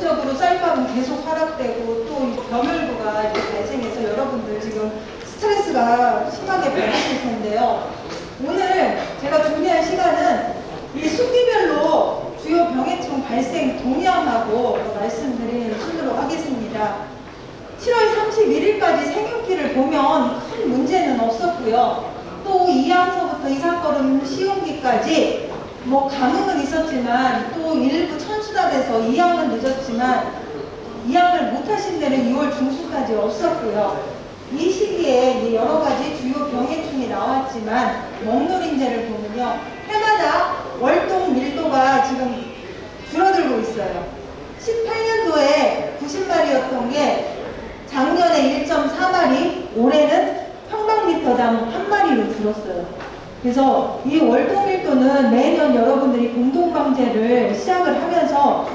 전체적으로 쌀밥은 계속 하락되고 또 겸열구가 이렇게 발생해서 여러분들 지금 스트레스가 심하게 받으실 텐데요. 오늘 제가 준비한 시간은 이 순기별로 주요 병해충 발생 동향하고 말씀드리는 순으로 하겠습니다. 7월 31일까지 생육기를 보면 큰 문제는 없었고요. 또 2항서부터 이삭걸음 시험기까지 감흥은 있었지만 또 일부 천수답에서 2항은 늦었지만 2항을 못하신 데는 6월 중순까지 없었고요. 이 시기에 여러 가지 주요 병해충이 나왔지만 먹노린재를 보면요. 해마다 월동 밀도가 지금 줄어들고 있어요. 18년도에 90마리였던 게 작년에 1.4마리, 올해는 평방미터당 1마리로 줄었어요. 그래서 이 월동 밀도는 매년 여러분들이 공동방제를 시작을 하면서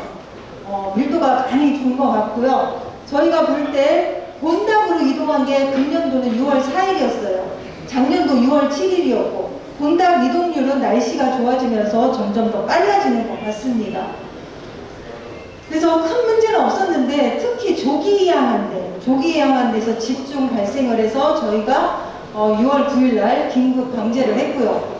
밀도가 많이 준 것 같고요. 저희가 볼 때 본답으로 이동한 게 금년도는 6월 4일이었어요. 작년도 6월 7일이었고 본답 이동률은 날씨가 좋아지면서 점점 더 빨라지는 것 같습니다. 그래서 큰 문제는 없었는데 특히 조기이양한 데서 집중 발생을 해서 저희가 6월 9일 날 긴급 방제를 했고요.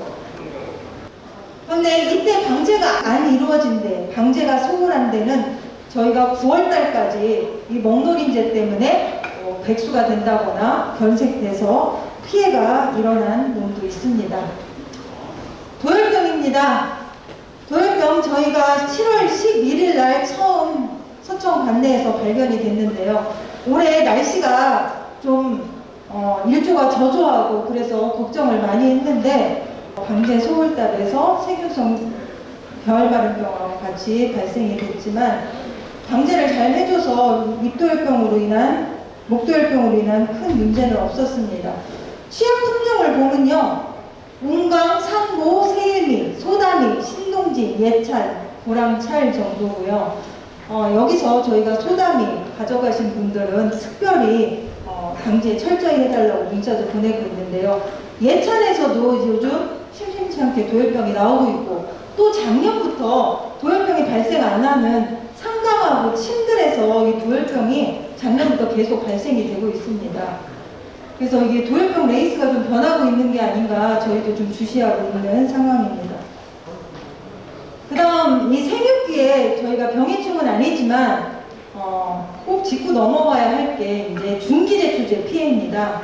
그런데 이때 방제가 안 이루어진 데, 방제가 소홀한 데는 저희가 9월 달까지 이 먹노린재 때문에 백수가 된다거나 변색돼서 피해가 일어난 놈도 있습니다. 도열병입니다. 도열병 저희가 7월 11일 날 처음 서청 관내에서 발견이 됐는데요. 올해 날씨가 좀 일조가 저조하고 그래서 걱정을 많이 했는데 방제 소홀답에서 세균성 별가름병하고 같이 발생이 됐지만 방제를 잘 해줘서 목도열병으로 인한 큰 문제는 없었습니다. 취약 품종을 보면요. 운강, 상모, 세일미, 소다미, 신동지, 예찰, 고랑찰 정도고요. 여기서 저희가 소다미 가져가신 분들은 특별히 방제 철저히 해달라고 문자도 보내고 있는데요. 예찰에서도 요즘 심심치 않게 도열병이 나오고 있고 또 작년부터 도열병이 발생 안 하는 상강하고 침들에서 이 도열병이 작년부터 계속 발생이 되고 있습니다. 그래서 이게 도열병 레이스가 좀 변하고 있는 게 아닌가 저희도 좀 주시하고 있는 상황입니다. 그 다음 이 생육기에 저희가 병해충은 아니지만 꼭 짚고 넘어가야 할 게 이제 중기제초제 피해입니다.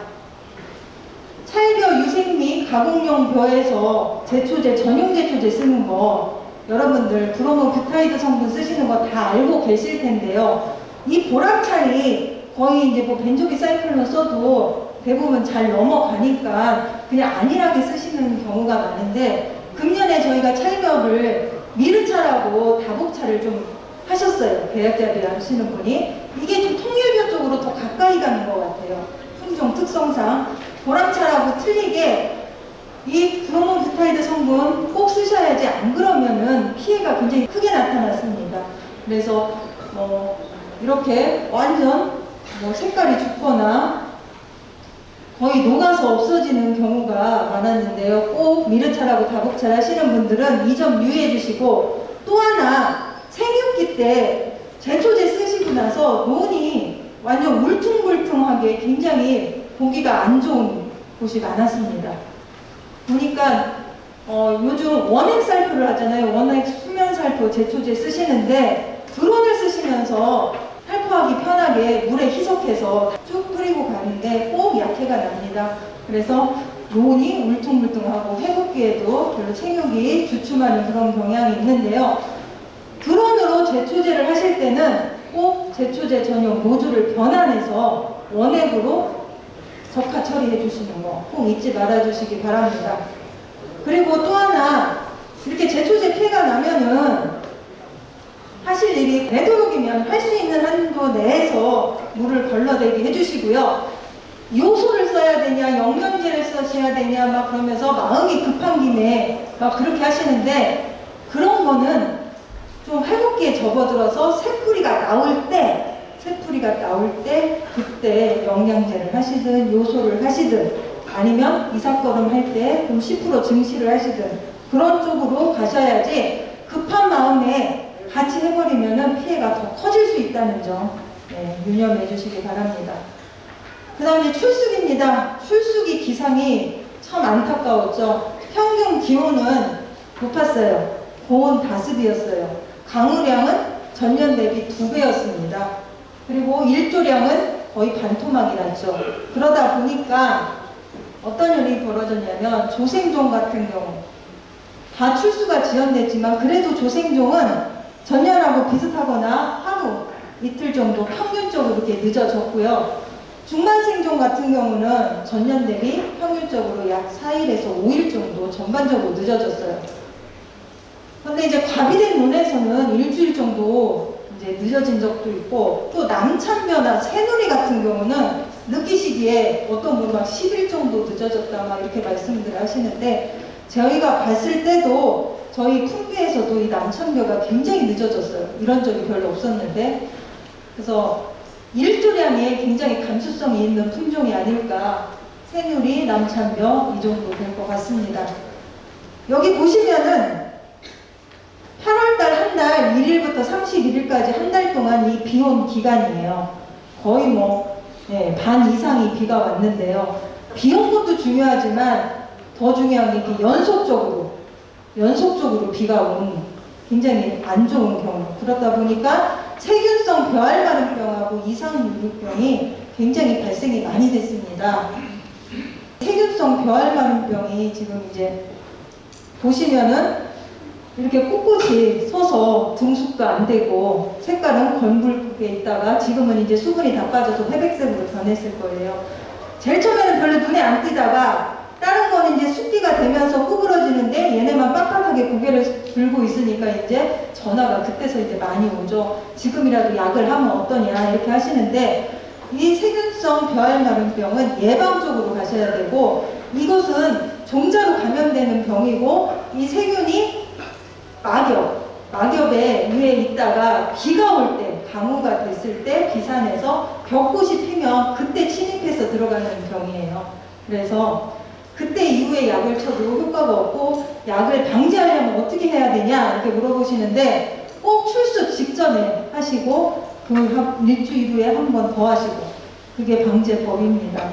찰벼 유생미 가공용 벼에서 제초제 전용 제초제 쓰는 거 여러분들 브로모뷰타이드 성분 쓰시는 거 다 알고 계실 텐데요. 이 보람찰이 거의 이제 벤조비사이클론 써도 대부분 잘 넘어가니까 그냥 안일하게 쓰시는 경우가 많은데 금년에 저희가 찰벼를 미르차라고 다복차를 좀 하셨어요. 배약자비 하시는 분이. 이게 좀 통일벼 쪽으로 더 가까이 가는 것 같아요. 품종 특성상. 보람차라고 틀리게 이 브로모뷰타이드 성분 꼭 쓰셔야지 안 그러면은 피해가 굉장히 크게 나타났습니다. 그래서 이렇게 완전 색깔이 죽거나 거의 녹아서 없어지는 경우가 많았는데요. 꼭 미르차라고 다복차 하시는 분들은 이 점 유의해 주시고 또 하나 생육기 때 제초제 쓰시고 나서 논이 완전 울퉁불퉁하게 굉장히 보기가 안 좋은 곳이 많았습니다. 보니까 요즘 원액살포를 하잖아요. 원액 수면살포 제초제 쓰시는데 드론을 쓰시면서 살포하기 편하게 물에 희석해서 쭉 뿌리고 가는데 꼭 약해가 납니다. 그래서 논이 울퉁불퉁하고 회복기에도 별로 생육이 주춤하는 그런 경향이 있는데요. 드론으로 제초제를 하실 때는 꼭 제초제 전용 모듈을 변환해서 원액으로 적화 처리해 주시는 거 꼭 잊지 말아 주시기 바랍니다. 그리고 또 하나 이렇게 제초제 피해가 나면은 하실 일이 되도록이면 할 수 있는 한도 내에서 물을 걸러대게 해주시고요. 요소를 써야 되냐 영양제를 쓰셔야 되냐 그러면서 마음이 급한 김에 그렇게 하시는데 그런 거는 좀 회복기에 접어들어서 새뿌리가 나올 때 그때 영양제를 하시든 요소를 하시든 아니면 이삭걸음 할 때 좀 10% 증시를 하시든 그런 쪽으로 가셔야지 급한 마음에 같이 해버리면은 피해가 더 커질 수 있다는 점 유념해 주시기 바랍니다. 그 다음에 출수기입니다. 출수기 기상이 참 안타까웠죠. 평균 기온은 높았어요. 고온 다습이었어요. 강우량은 전년 대비 2배였습니다. 그리고 일조량은 거의 반토막이 났죠. 그러다 보니까 어떤 일이 벌어졌냐면 조생종 같은 경우 다 출수가 지연됐지만 그래도 조생종은 전년하고 비슷하거나 하루, 이틀 정도 평균적으로 이렇게 늦어졌고요. 중간생종 같은 경우는 전년 대비 평균적으로 약 4일에서 5일 정도 전반적으로 늦어졌어요. 그런데 이제 과비된 논에서는 일주일 정도 이제 늦어진 적도 있고, 또 남참벼나 새누리 같은 경우는 느끼시기에 어떤 분은 막 10일 정도 늦어졌다 막 이렇게 말씀들 하시는데, 저희가 봤을 때도 저희 풍비에서도 이 남참벼가 굉장히 늦어졌어요. 이런 적이 별로 없었는데, 그래서 일조량에 굉장히 감수성이 있는 품종이 아닐까. 새누리, 남참벼 이 정도 될 것 같습니다. 여기 보시면은 8월달 한 달 1일부터 31일까지 한 달 동안 이 비온 기간이에요. 거의 반 이상이 비가 왔는데요. 비 온 것도 중요하지만 더 중요한 게 이렇게 연속적으로 비가 온 굉장히 안 좋은 경우. 그렇다 보니까 세균성 벼알마름병하고 이상유류병이 굉장히 발생이 많이 됐습니다. 세균성 벼알마름병이 지금 이제 보시면은 이렇게 꿋꿋이 서서 등숙도 안 되고 색깔은 검붉게 있다가 지금은 이제 수분이 다 빠져서 회백색으로 변했을 거예요. 제일 처음에는 별로 눈에 안 띄다가 다른 거는 이제 숙기가 되면서 구부러지는데 얘네만 빳빳하게 고개를 들고 있으니까 이제 전화가 그때서 이제 많이 오죠. 지금이라도 약을 하면 어떠냐 이렇게 하시는데, 이 세균성 벼알마름병은 예방적으로 가셔야 되고, 이것은 종자로 감염되는 병이고, 이 세균이 막엽에 위에 있다가 비가 올 때, 강우가 됐을 때 비산에서 벽꽃이 피면 그때 침입해서 들어가는 병이에요. 그래서 그때 이후에 약을 쳐도 효과가 없고, 약을 방지하려면 어떻게 해야 되냐 이렇게 물어보시는데, 꼭 출수 직전에 하시고 그 일주일 후에 한 번 더 하시고, 그게 방제법입니다.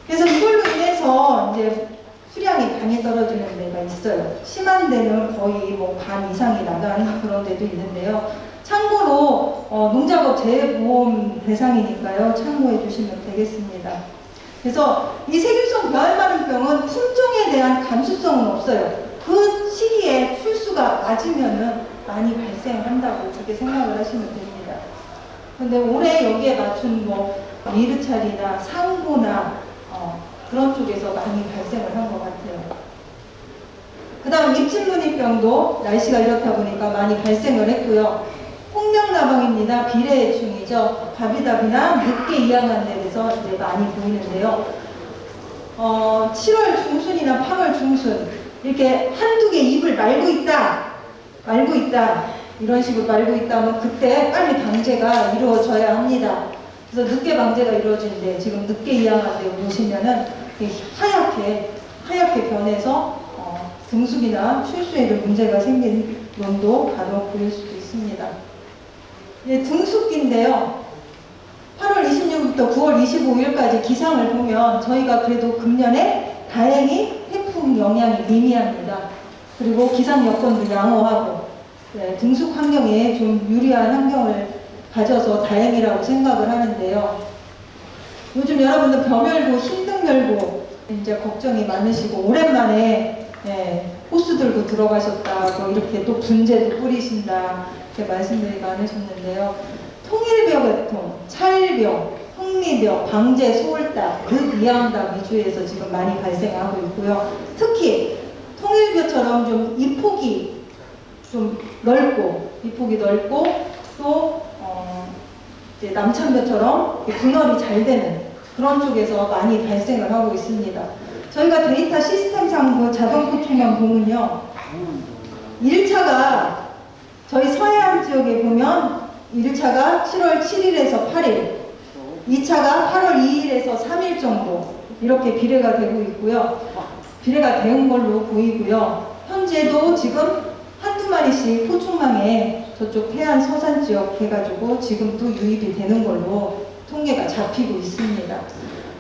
그래서 이걸로 인해서 이제 수량이 많이 떨어지는 데가 있어요. 심한 데는 거의 반 이상이 나간 그런 데도 있는데요. 참고로 농작업 재보험 대상이니까요. 참고해 주시면 되겠습니다. 그래서 이 세균성 벼알마름병은 품종에 대한 감수성은 없어요. 그 시기에 출수가 맞으면은 많이 발생한다고 그렇게 생각을 하시면 됩니다. 근데 올해 여기에 맞춘 미르찰이나 상고나 그런 쪽에서 많이 발생을 한 것 같아요. 그 다음 잎진무늬병도 날씨가 이렇다 보니까 많이 발생을 했고요. 홍명나방입니다. 비례해충이죠. 바비답이나 늦게 이양한 데에서 이제 많이 보이는데요. 7월 중순이나 8월 중순 이렇게 한두 개 잎을 말고 있다 이런 식으로 말고 있다면 그때 빨리 방제가 이루어져야 합니다. 그래서 늦게 방제가 이루어지는데, 지금 늦게 이양한 데 보시면은 하얗게 변해서 등숙이나 출수에도 문제가 생긴 논도 간혹 보일 수도 있습니다. 등숙기인데요. 8월 26일부터 9월 25일까지 기상을 보면 저희가 그래도 금년에 다행히 태풍 영향이 미미합니다. 그리고 기상 여건도 양호하고 등숙 환경에 좀 유리한 환경을 가져서 다행이라고 생각을 하는데요. 요즘 여러분들 벼멸고 흰등멸고 이제 걱정이 많으시고, 오랜만에 호수 들고 들어가셨다, 이렇게 또 분재도 뿌리신다 이렇게 말씀들이 많으셨는데요. 통일벼 계통, 찰벼, 흑미벼, 방제, 소울닭, 늦이양닭 위주에서 지금 많이 발생하고 있고요. 특히 통일벼처럼 좀 잎폭이 넓고 또 이제 남참벼처럼 분할이 잘 되는 그런 쪽에서 많이 발생을 하고 있습니다. 저희가 데이터 시스템상 그 자동 포팅만 보면요, 1차가 저희 서해안 지역에 보면 1차가 7월 7일에서 8일, 2차가 8월 2일에서 3일 정도 이렇게 비례가 되고 있고요. 비례가 된 걸로 보이고요. 현재도 지금 한두 마리씩 포충망에 저쪽 해안 서산 지역 해가지고 지금도 유입이 되는 걸로 통계가 잡히고 있습니다.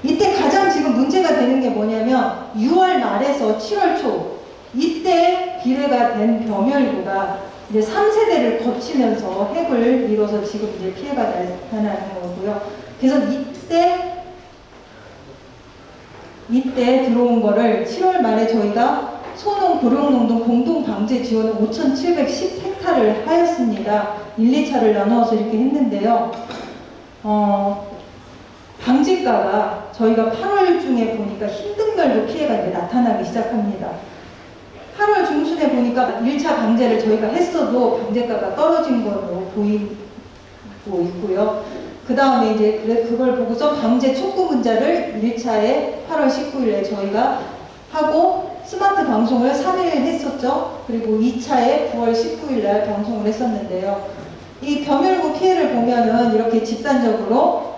이때 가장 지금 문제가 되는 게 뭐냐면 6월 말에서 7월 초 이때 비례가 된 범열구가 이제 3세대를 거치면서 핵을 이뤄서 지금 이제 피해가 나타나는 거고요. 그래서 이때 들어온 거를 7월 말에 저희가 소농, 고령농동 공동방제 지원을 5,710헥타를 하였습니다. 1, 2차를 나누어서 이렇게 했는데요. 방제가가 저희가 8월 중에 보니까 흰등별로 피해가 이제 나타나기 시작합니다. 8월 중순에 보니까 1차 방제를 저희가 했어도 방제가가 떨어진 걸로 보이고 있고요. 그 다음에 이제 그걸 보고서 방제 촉구 문자를 1차에 8월 19일에 저희가 하고 스마트 방송을 3일 했었죠. 그리고 2차에 9월 19일날 방송을 했었는데요. 이 범열구 피해를 보면은 이렇게 집단적으로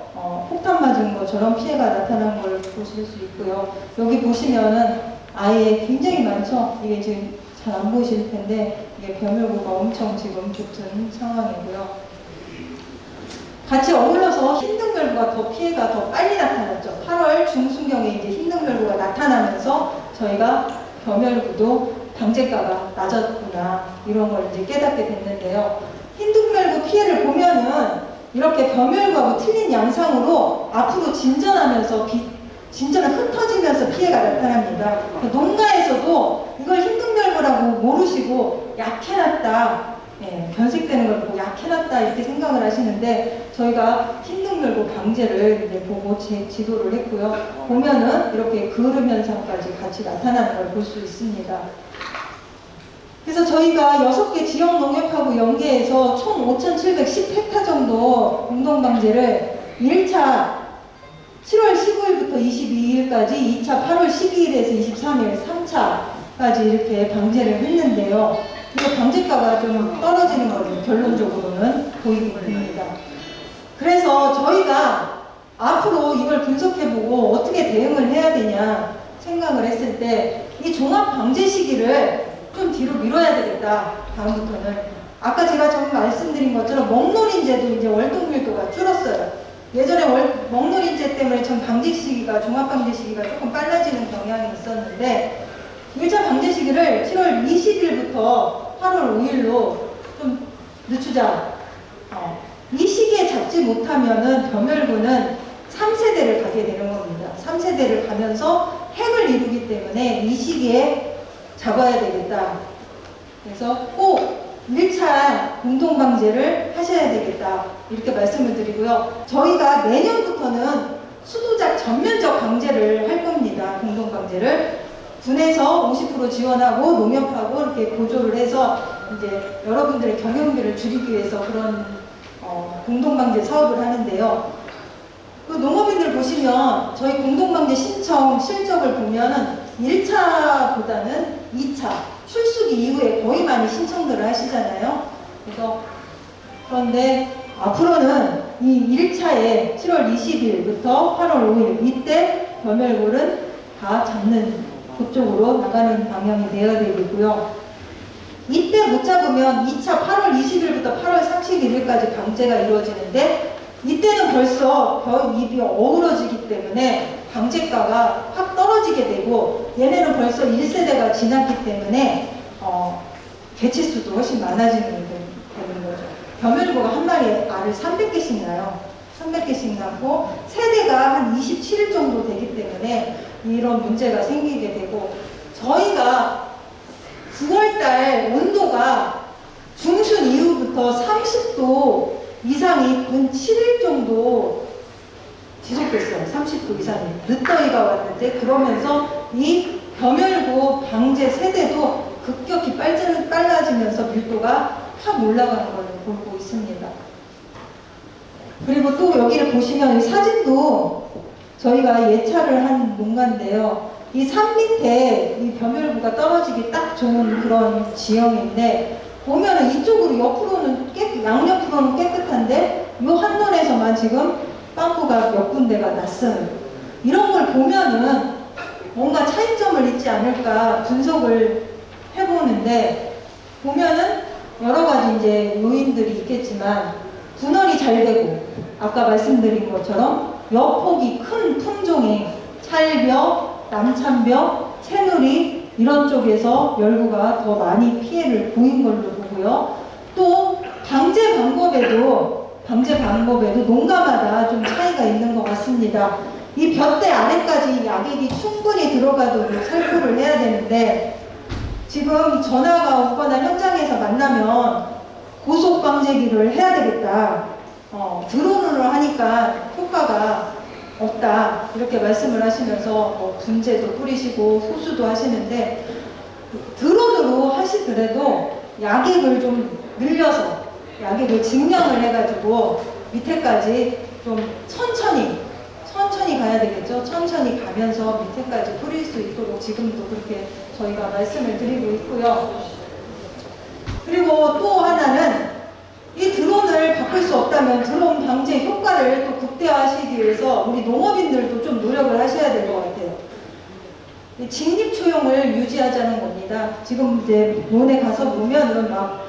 폭탄 맞은 것처럼 피해가 나타난 걸 보실 수 있고요. 여기 보시면은 아예 굉장히 많죠. 이게 지금 잘 안 보이실 텐데 이게 범열구가 엄청 지금 붙은 상황이고요. 같이 어울러서 흰등별구가 더 피해가 더 빨리 나타났죠. 8월 중순경에 이제 흰등별구가 나타나면서 저희가 범열구도 방제가가 낮았구나 이런 걸 이제 깨닫게 됐는데요. 흰등별구 피해를 보면은 이렇게 범열구하고 틀린 양상으로 앞으로 진전하면서 진전을 흩어지면서 피해가 나타납니다. 농가에서도 이걸 흰등별구라고 모르시고 약해놨다. 변색되는 걸 보고 약해놨다 이렇게 생각을 하시는데 저희가 흰등별구 방제를 이제 보고 지도를 했고요. 보면은 이렇게 그을음 현상까지 같이 나타나는 걸 볼 수 있습니다. 그래서 저희가 6개 지역 농협하고 연계해서 총 5,710헥타 정도 공동방제를 1차 7월 15일부터 22일까지, 2차 8월 12일에서 23일, 3차까지 이렇게 방제를 했는데요. 이거 방제가가 좀 떨어지는 걸로 결론적으로는 보이게 됩니다. 그래서 저희가 앞으로 이걸 분석해보고 어떻게 대응을 해야 되냐 생각을 했을 때 이 종합 방제 시기를 좀 뒤로 미뤄야 되겠다. 다음부터는 아까 제가 좀 말씀드린 것처럼 먹노린제도 이제 월동 밀도가 줄었어요. 예전에 먹노린제 때문에 전 방제 시기가 종합 방제 시기가 조금 빨라지는 경향이 있었는데 1차 방제 시기를 7월 20일부터 8월 5일로 좀 늦추자. 이 시기에 잡지 못하면은 범열구는 3세대를 가게 되는 겁니다. 3세대를 가면서 핵을 이루기 때문에 이 시기에 잡아야 되겠다. 그래서 꼭 1차 공동방제를 하셔야 되겠다. 이렇게 말씀을 드리고요. 저희가 내년부터는 수도작 전면적 방제를 할 겁니다. 공동방제를. 군에서 50% 지원하고 농협하고 이렇게 보조를 해서 이제 여러분들의 경영비를 줄이기 위해서 그런 공동방제 사업을 하는데요. 그 농업인들 보시면 저희 공동방제 신청 실적을 보면은 1차보다는 2차 출수기 이후에 거의 많이 신청들을 하시잖아요. 그런데 앞으로는 이 1차에 7월 20일부터 8월 5일 이때 범열구를 다 잡는 그쪽으로 나가는 방향이 되어야 되겠고요. 이때 못 잡으면 2차 8월 20일부터 8월 31일까지 방제가 이루어지는데 이때는 벌써 벼입이 어우러지기 때문에 방제가가 확 떨어지게 되고 얘네는 벌써 1세대가 지났기 때문에 개체수도 훨씬 많아지는 게 되는 거죠. 범열구가 한 마리에 알을 300개씩 낳아요. 300개씩 낳고 세대가 한 27일 정도 되기 때문에 이런 문제가 생기게 되고 저희가 9월달 온도가 중순 이후부터 30도 이상이 근 7일 정도 지속됐어요. 30도 이상이. 늦더위가 왔는데 그러면서 이 범열구 방제 세대도 급격히 빨라지면서 밀도가 확 올라가는 걸 보고 있습니다. 그리고 또 여기를 보시면 이 사진도 저희가 예찰을 한 농가인데요. 이 산 밑에 이 범열구가 떨어지기 딱 좋은 그런 지형인데 보면은 이쪽으로 옆으로는 양옆으로는 깨끗한데 이 한눈에서만 지금 빵꾸가 몇 군데가 났어요. 이런 걸 보면은 뭔가 차이점을 있지 않을까 분석을 해보는데 보면은 여러 가지 이제 요인들이 있겠지만 분할이 잘 되고 아까 말씀드린 것처럼 여폭이 큰 품종의 찰벽, 남참벽, 새누리 이런 쪽에서 열구가 더 많이 피해를 보인 걸로 보고요. 또 방제 방법에도 농가마다 좀 차이가 있는 것 같습니다. 이 볕대 아래까지 약액이 충분히 들어가도록 살포를 해야 되는데 지금 전화가 오거나 현장에서 만나면 고속 방제기를 해야 되겠다. 드론으로 하니까 효과가 없다. 이렇게 말씀을 하시면서 뭐 분재도 뿌리시고 소수도 하시는데 드론으로 하시더라도 약액을 좀 늘려서 약액을 증량을 해가지고 밑에까지 좀 천천히 가야 되겠죠. 천천히 가면서 밑에까지 뿌릴 수 있도록 지금도 그렇게 저희가 말씀을 드리고 있고요. 그리고 또 하나는 이 드론을 바꿀 수 없다면 드론 방제 효과를 또 극대화하시기 위해서 우리 농업인들도 좀 노력을 하셔야 될 것 같아요. 직립 초용을 유지하자는 겁니다. 지금 이제 논에 가서 보면은 막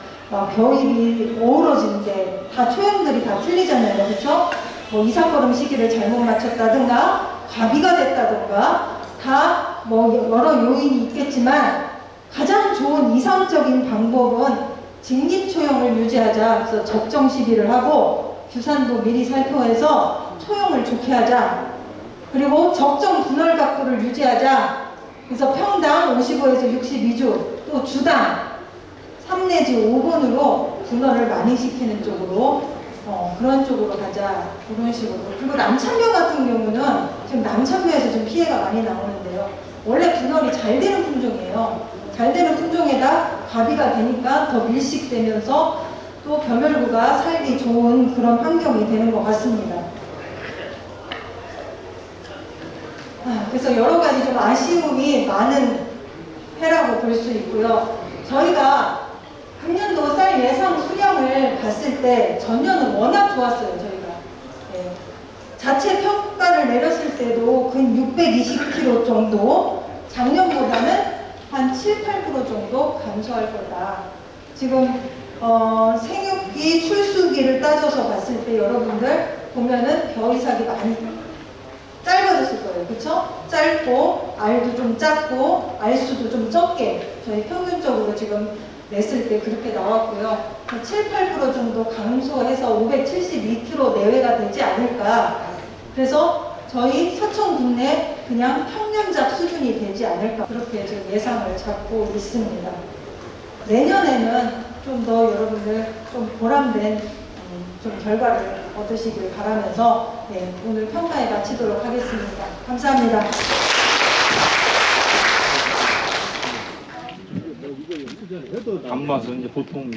벼잎이 어우러지는데 다 초용들이 다 틀리잖아요. 그렇죠? 뭐 이삭걸음 시기를 잘못 맞췄다든가 과비가 됐다든가 다 뭐 여러 요인이 있겠지만 가장 좋은 이상적인 방법은 직립 초용을 유지하자. 그래서 적정 시기를 하고 규산도 미리 살펴해서 초용을 좋게 하자. 그리고 적정 분할 각도를 유지하자. 그래서 평당 55에서 62주, 또 주당 3 내지 5번으로 분할을 많이 시키는 쪽으로 그런 쪽으로 가자. 그런 식으로. 그리고 남참벼 같은 경우는 지금 남참벼에서 좀 피해가 많이 나오는데요. 원래 분할이 잘 되는 품종이에요. 잘 되는 품종에다 과비가 되니까 더 밀식되면서 또 벼멸구가 살기 좋은 그런 환경이 되는 것 같습니다. 그래서 여러 가지 좀 아쉬움이 많은 해라고 볼 수 있고요. 저희가 금년도 쌀 예상 수량을 봤을 때 전년은 워낙 좋았어요. 저희가 자체 평가를 내렸을 때도 근 620kg 정도, 작년보다는 한 7, 8% 정도 감소할 거다. 지금 생육기, 출수기를 따져서 봤을 때 여러분들 보면은 벼이삭이 많이 짧아졌을 거예요. 그쵸? 짧고 알도 좀 작고 알수도 좀 적게 저희 평균적으로 지금 냈을 때 그렇게 나왔고요. 7, 8% 정도 감소해서 572kg 내외가 되지 않을까. 그래서 저희 서천 국내 그냥 평년작 수준이 되지 않을까. 그렇게 지금 예상을 잡고 있습니다. 내년에는 좀 더 여러분들 좀 보람된 좀 결과를 얻으시길 바라면서 오늘 평가에 마치도록 하겠습니다. 감사합니다. 단맛은 이제 보통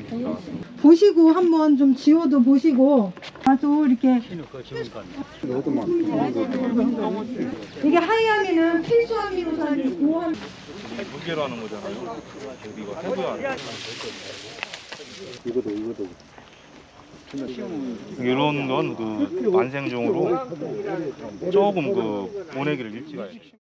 보시고 한번 좀 지워도 보시고 또 이렇게 이게 하이아미는 필수아미노산이 고함 무게로 하는 거잖아요. 이거 해부야. 이거도 이런 건 그 만생종으로 조금 그 보내기를 일찍.